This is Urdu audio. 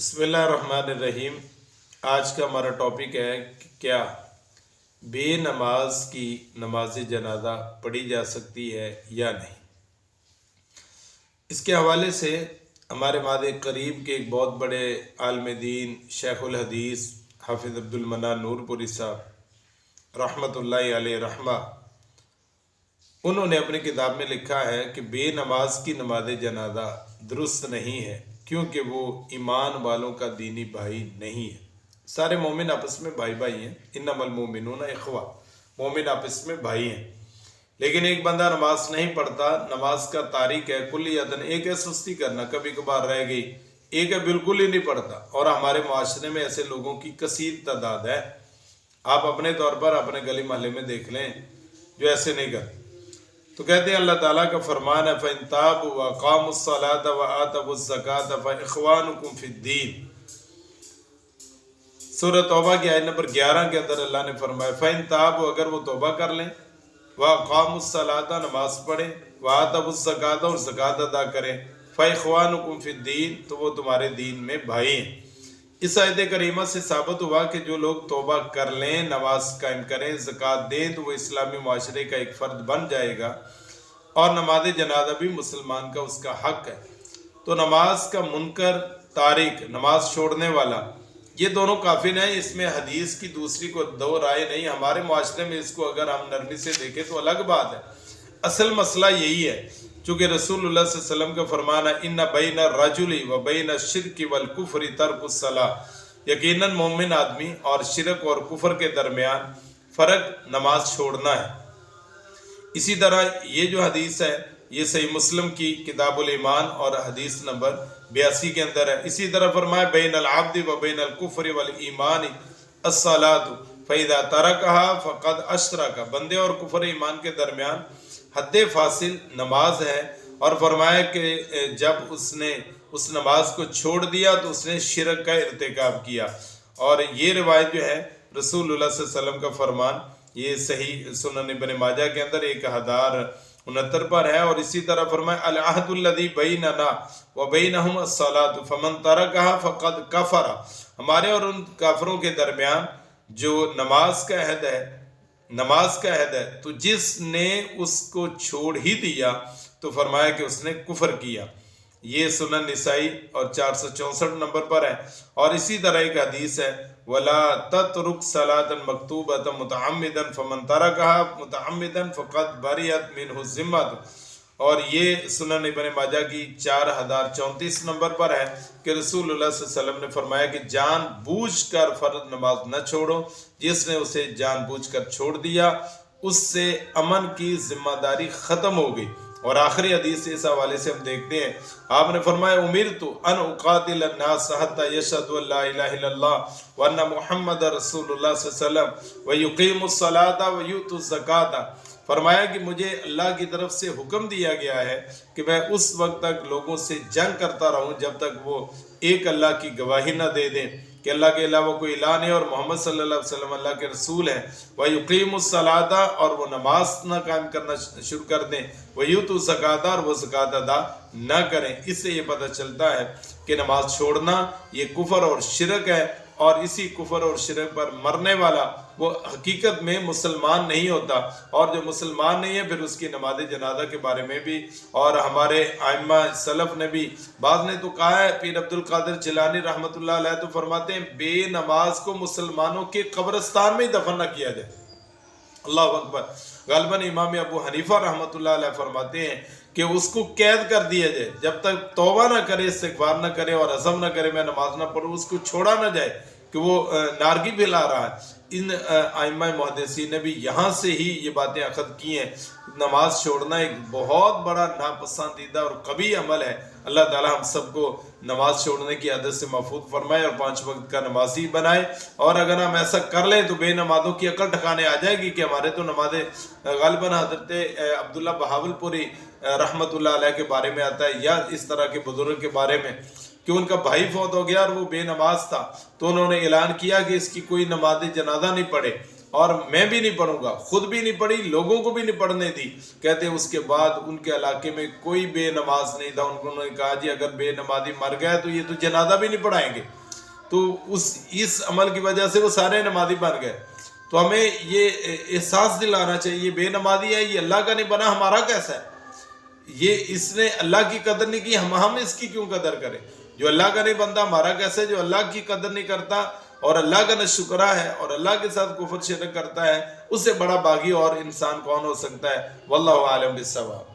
بسم اللہ الرحمن الرحیم۔ آج کا ہمارا ٹاپک ہے کہ کیا بے نماز کی نماز جنازہ پڑھی جا سکتی ہے یا نہیں۔ اس کے حوالے سے ہمارے ماضی قریب کے ایک بہت بڑے عالم دین شیخ الحدیث حافظ عبدالمنان نور پوری صاحب رحمۃ اللہ علیہ رحمہ، انہوں نے اپنی کتاب میں لکھا ہے کہ بے نماز کی نماز جنازہ درست نہیں ہے، کیونکہ وہ ایمان والوں کا دینی بھائی نہیں ہے۔ سارے مومن آپس میں بھائی بھائی ہیں، انما المومنون اخوہ، مومن آپس میں بھائی ہیں، لیکن ایک بندہ نماز نہیں پڑھتا، نماز کا تارک ہے کلیتاً، ایک ہے سستی کرنا، کبھی کبھار رہ گئی، ایک ہے بالکل ہی نہیں پڑھتا، اور ہمارے معاشرے میں ایسے لوگوں کی کثیر تعداد ہے۔ آپ اپنے طور پر اپنے گلی محلے میں دیکھ لیں جو ایسے نہیں کرتے۔ تو کہتے ہیں اللہ تعالیٰ کا فرمان ہے فَإِن تَابُوا وَأَقَامُوا الصَّلَاةَ وَآتَوُا الزَّكَاةَ فَإِخْوَانُكُمْ فِي الدِّينِ۔ سورہ توبہ کی آیت نمبر 11 کے اندر اللہ نے فرمایا فَإِن تَابُوا، اگر وہ توبہ کر لیں، وَأَقَامُوا الصَّلَاةَ نماز پڑھیں، وَآتَوُا الزَّكَاةَ اور زکوٰۃ ادا کریں، فَإِخْوَانُكُمْ فِي الدِّينِ تو وہ تمہارے دین میں بھائی ہیں۔ اس آیت کریمہ سے ثابت ہوا کہ جو لوگ توبہ کر لیں، نماز قائم کریں، زکوٰۃ دیں تو وہ اسلامی معاشرے کا ایک فرد بن جائے گا، اور نماز جنازہ بھی مسلمان کا اس کا حق ہے۔ تو نماز کا منکر، تارک، نماز چھوڑنے والا، یہ دونوں کافر ہیں۔ اس میں حدیث کی دوسری کو دو رائے نہیں۔ ہمارے معاشرے میں اس کو اگر ہم نرمی سے دیکھیں تو الگ بات ہے، اصل مسئلہ یہی ہے، چونکہ رسول اللہ صلی اللہ علیہ وسلم کا فرمانا ان بین الرجل و بین الشرک والکفر ترک الصلاۃ، یقیناً مومن آدمی اور شرک اور کفر کے درمیان فرق نماز چھوڑنا ہے۔ اسی طرح یہ جو حدیث ہے یہ صحیح مسلم کی کتاب الایمان اور حدیث نمبر 82 کے اندر ہے۔ اسی طرح فرمایا بین العبد و بین الکفر والایمان الصلاۃ فاذا ترکها فقد اشرک، بندے اور کفر ایمان کے درمیان حد فاصل نماز ہے، اور فرمایا کہ جب اس نے اس نماز کو چھوڑ دیا تو اس نے شرک کا ارتکاب کیا۔ اور یہ روایت جو ہے رسول اللہ صلی اللہ علیہ وسلم کا فرمان، یہ صحیح سنن ابن ماجہ کے اندر 1069 پر ہے۔ اور اسی طرح فرمایا العہد الذی بیننا وبینہم الصلاۃ فمن ترکہا فقد کفر، ہمارے اور ان کافروں کے درمیان جو نماز کا عہد ہے تو جس نے اس کو چھوڑ ہی دیا تو فرمایا کہ اس نے کفر کیا۔ یہ سنن نسائی اور 464 نمبر پر ہے۔ اور اسی طرح ایک حدیث ہے وَلَا تَتْرُكْ صَلَاةً مَكْتُوبَةً مُتَعَمِّدًا فَمَنْ تَرَكَهَا مُتَعَمِّدًا فَقَدْ بَرِئَتْ مِنْهُ الذِّمَّةُ، اور یہ سنن ابن ماجہ کی 4034 نمبر پر ہے کہ رسول اللہ صلی اللہ علیہ وسلم نے فرمایا کہ جان بوجھ کر فرض نماز نہ چھوڑو، جس نے اسے جان بوجھ کر چھوڑ دیا اس سے امن کی ذمہ داری ختم ہو گئی۔ اور آخری حدیث اس حوالے سے ہم دیکھتے ہیں، آپ نے فرمایا امرت ان اقاتل الناس حتی یشہدوا ان لا الہ الا اللہ وان محمد رسول اللہ صلی اللہ علیہ وسلم ویقیموا الصلاۃ ویؤتوا الزکاۃ، فرمایا کہ مجھے اللہ کی طرف سے حکم دیا گیا ہے کہ میں اس وقت تک لوگوں سے جنگ کرتا رہوں جب تک وہ ایک اللہ کی گواہی نہ دے دیں کہ اللہ کے علاوہ کوئی الہ نہیں اور محمد صلی اللہ علیہ وسلم اللہ کے رسول ہیں، وَيُقِيمُ الصَّلَاةَ اور وہ نماز نہ قائم کرنا شروع کر دیں، وَيُؤْتُوا الزَّكَاةَ اور وہ زکوٰۃ ادا نہ کریں۔ اس سے یہ پتہ چلتا ہے کہ نماز چھوڑنا یہ کفر اور شرک ہے، اور اسی کفر اور شرک پر مرنے والا وہ حقیقت میں مسلمان نہیں ہوتا، اور جو مسلمان نہیں ہے پھر اس کی نماز جنازہ کے بارے میں بھی، اور ہمارے ائمہ سلف نے بھی، بعض نے تو کہا ہے، پیر عبد القادر جیلانی رحمۃ اللہ علیہ تو فرماتے ہیں بے نماز کو مسلمانوں کے قبرستان میں ہی دفن نہ کیا جائے۔ اللہ اکبر۔ غالباً امام ابو حنیفہ رحمۃ اللہ علیہ فرماتے ہیں کہ اس کو قید کر دیا جائے، جب تک توبہ نہ کرے، استغفار نہ کرے اور عزم نہ کرے میں نماز نہ پڑھوں، اس کو چھوڑا نہ جائے کہ وہ نارگی پھیلا رہا ہے۔ ان ائمہ محدثین نے بھی یہاں سے ہی یہ باتیں اخذ کی ہیں۔ نماز چھوڑنا ایک بہت بڑا ناپسندیدہ اور قبیح عمل ہے۔ اللہ تعالیٰ ہم سب کو نماز چھوڑنے کی عادت سے محفوظ فرمائے اور 5 وقت کا نمازی بنائے، اور اگر ہم ایسا کر لیں تو بے نمازوں کی عقل ٹھکانے آ جائے گی کہ ہمارے تو نمازیں، غالباً حضرت عبداللہ بہاول پوری رحمۃ اللہ علیہ کے بارے میں آتا ہے یا اس طرح کے بزرگ کے بارے میں کہ ان کا بھائی فوت ہو گیا اور وہ بے نماز تھا، تو انہوں نے اعلان کیا کہ اس کی کوئی نماز جنازہ نہیں پڑھے، اور میں بھی نہیں پڑھوں گا، خود بھی نہیں پڑھی، لوگوں کو بھی نہیں پڑھنے دی۔ کہتے اس کے بعد ان کے علاقے میں کوئی بے نماز نہیں تھا، انہوں نے کہا جی اگر بے نمازی مر گیا تو یہ تو جنازہ بھی نہیں پڑھائیں گے۔ تو اس عمل کی وجہ سے وہ سارے نمازی بن گئے۔ تو ہمیں یہ احساس دلانا چاہیے یہ بے نمازی ہے، یہ اللہ کا نہیں بنا، ہمارا کیسا ہے؟ یہ اس نے اللہ کی قدر نہیں کی، ہم اس کی کیوں قدر کریں؟ جو اللہ کا نہیں بنتا ہمارا کیسے؟ جو اللہ کی قدر نہیں کرتا اور اللہ کا نہ شکرہ ہے اور اللہ کے ساتھ کفر شرک کرتا ہے، اس سے بڑا باغی اور انسان کون ہو سکتا ہے؟ واللہ عالم بالصواب۔